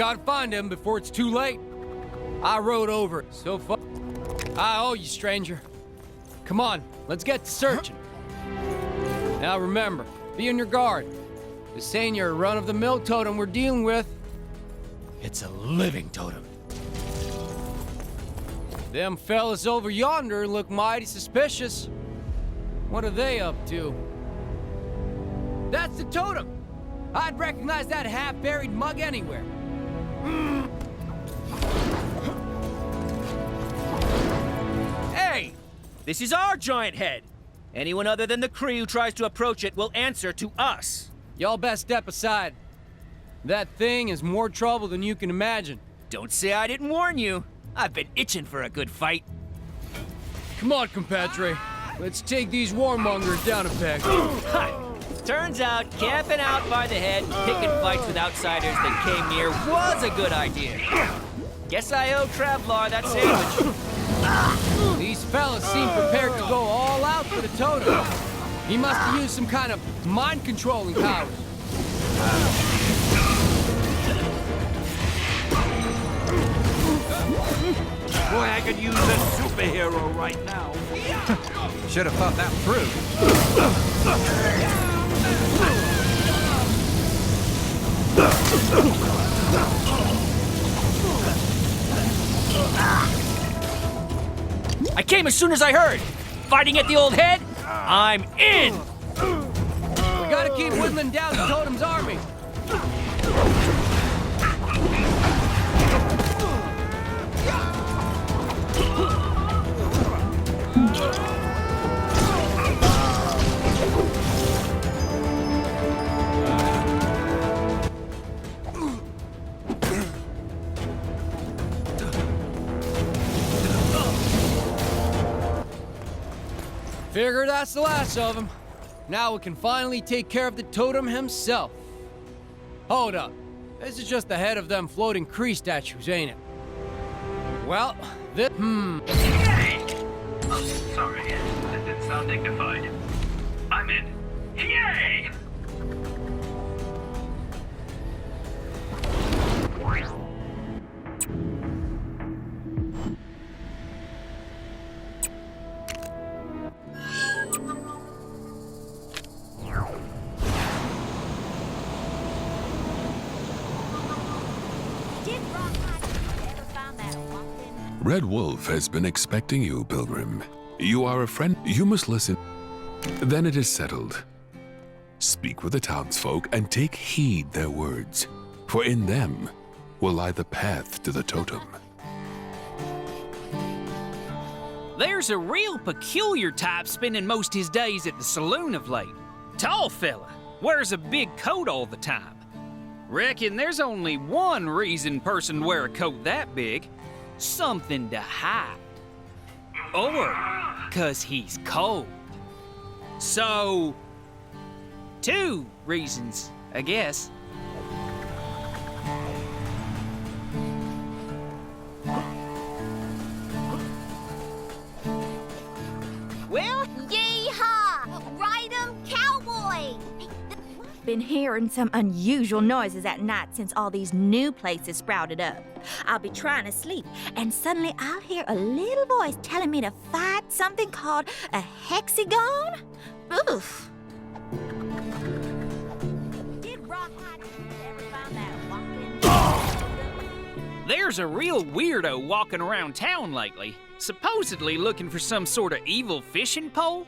Gotta find him before it's too late. I rode over it so far. I owe you, stranger. Come on, let's get to searching. Now remember, be on your guard. This ain't your run-of-the-mill totem we're dealing with. It's a living totem. Them fellas over yonder look mighty suspicious. What are they up to? That's the totem! I'd recognize that half-buried mug anywhere. Hey! This is our giant head! Anyone other than the Kree who tries to approach it will answer to us. Y'all best step aside. That thing is more trouble than you can imagine. Don't say I didn't warn you. I've been itching for a good fight. Come on, compadre. Let's take these warmongers down a peg. Turns out camping out by the head and picking fights with outsiders that came near was a good idea. Guess I owe Travlar that sandwich. These fellas seem prepared to go all out for the totem. He must have used some kind of mind-controlling powers. Boy, I could use a superhero right now. Should have thought that through. I came as soon as I heard. Fighting at the old head? I'm in! We gotta keep whittling down the totem's army. Figure that's the last of them. Now we can finally take care of the totem himself. Hold up. This is just the head of them floating Kree statues, ain't it? Well, this... Oh, sorry. That didn't sound dignified. I'm in. Yay! Red Wolf has been expecting you, Pilgrim. You are a friend. You must listen. Then it is settled. Speak with the townsfolk and take heed their words, for in them will lie the path to the totem. There's a real peculiar type spending most his days at the saloon of late. Tall fella, wears a big coat all the time. Reckon there's only one reason person'd wear a coat that big. Something to hide. Or 'cause he's cold. So, two reasons, I guess. Well, yeehaw! Ride 'em, cowboy! Been hearing some unusual noises at night since all these new places sprouted up. I'll be trying to sleep, and suddenly I'll hear a little voice telling me to fight something called a hexagon? Oof. Did Rawhide ever find that walking? There's a real weirdo walking around town lately, supposedly looking for some sort of evil fishing pole.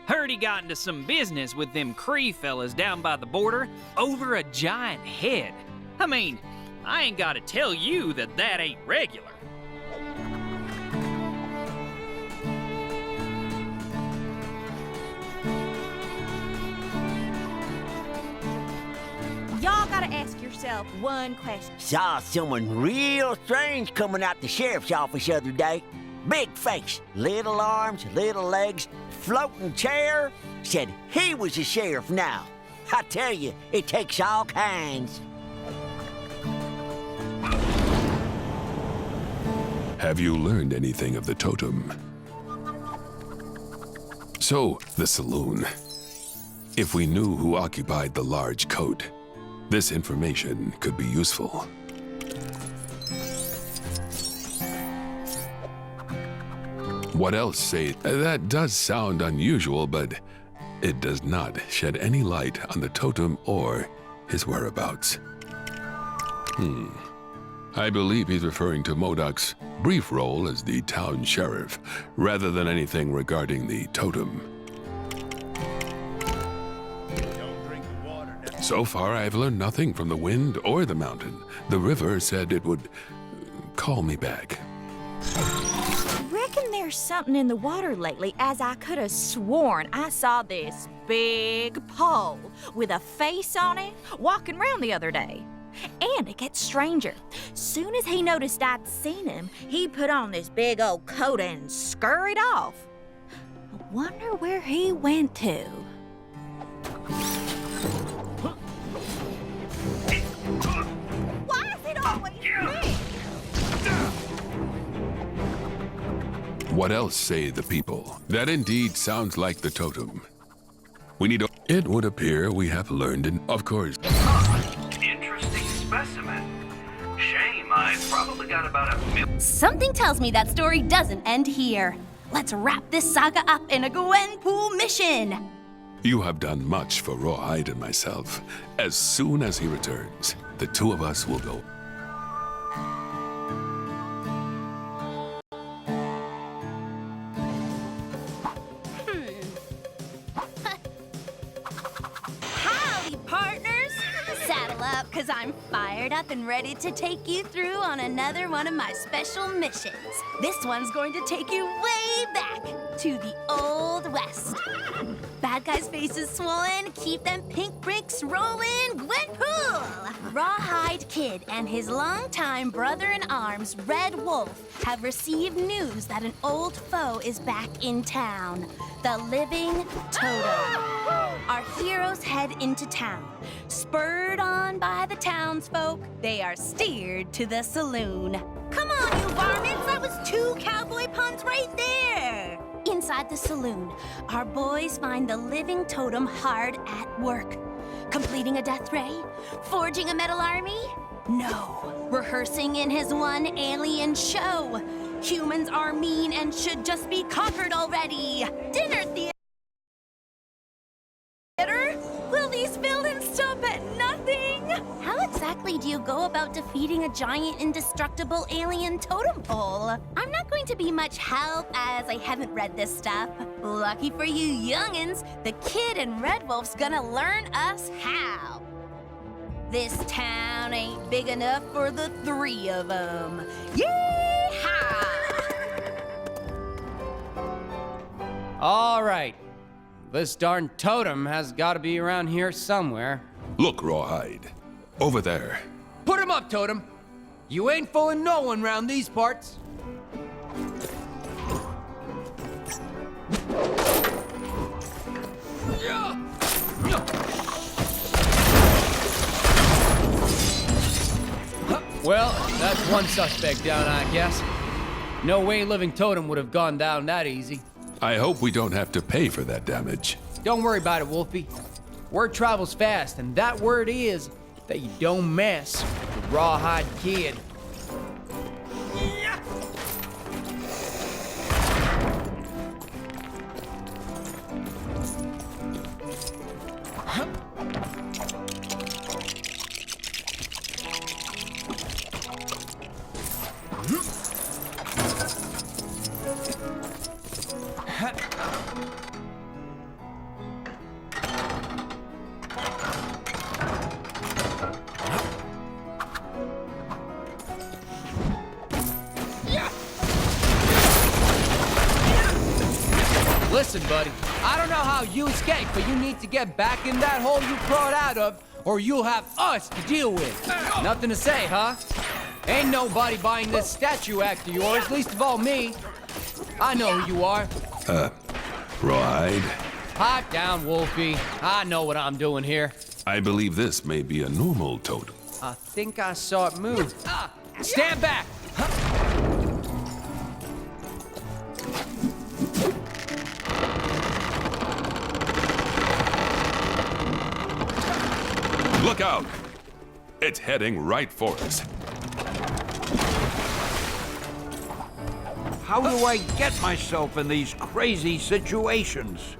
Heard he got into some business with them Kree fellas down by the border over a giant head. I mean, I ain't gotta tell you that that ain't regular. Y'all gotta ask yourself one question. Saw someone real strange coming out the sheriff's office the other day. Big face, little arms, little legs, floating chair. Said he was the sheriff now. I tell you, it takes all kinds. Have you learned anything of the totem? So, the saloon. If we knew who occupied the large coat, this information could be useful. What else say? That does sound unusual, but it does not shed any light on the totem or his whereabouts. I believe he's referring to Modoc's brief role as the town sheriff, rather than anything regarding the totem. So far, I've learned nothing from the wind or the mountain. The river said it would call me back. Reckon there's something in the water lately, as I could have sworn I saw this big pole with a face on it walking around the other day. And it gets stranger. Soon as he noticed I'd seen him, he put on this big old coat and scurried off. I wonder where he went to. Why is it always me? What else say the people? That indeed sounds like the totem. We need a... It would appear we have learned, of course. Interesting specimen. Shame, I've probably got about a million. Something tells me that story doesn't end here. Let's wrap this saga up in a gwenpool mission. You have done much for Rawhide and myself. As soon as he returns, the two of us will go. Howdy, partners! Saddle up, cause I'm fired up and ready to take you through on another one of my special missions. This one's going to take you way back to the Old West. Bad guys' faces swollen, keep them pink bricks rolling, Gwenpool! Rawhide Kid and his longtime brother-in-arms, Red Wolf, have received news that an old foe is back in town. The living totem. Our heroes head into town. Spurred on by the townsfolk, they are steered to the saloon. Come on, you varmints! That was 2 cowboy puns right there! Inside the saloon, our boys find the living totem hard at work. Completing a death ray? Forging a metal army? No. Rehearsing in his one alien show. Humans are mean and should just be conquered already. Dinner theater? Will these villains stop at nothing? How exactly do you go about defeating a giant indestructible alien totem pole? I'm not going to be much help as I haven't read this stuff. Lucky for you youngins, the Kid and Red Wolf's gonna learn us how. This town ain't big enough for the 3 of them. Yeehaw! All right. This darn totem has got to be around here somewhere. Look, Rawhide. Over there. Put him up, totem. You ain't fooling no one round these parts. Well, that's one suspect down, I guess. No way living totem would have gone down that easy. I hope we don't have to pay for that damage. Don't worry about it, Wolfie. Word travels fast, and that word is that you don't mess with the Rawhide Kid. Listen, buddy, I don't know how you escaped, but you need to get back in that hole you crawled out of, or you'll have us to deal with. Nothing to say, huh? Ain't nobody buying this statue act of yours, least of all me. I know who you are. Rawhide, Pipe down, Wolfie. I know what I'm doing here. I believe this may be a normal totem. I think I saw it move. Stand back! Look out! It's heading right for us. How do I get myself in these crazy situations?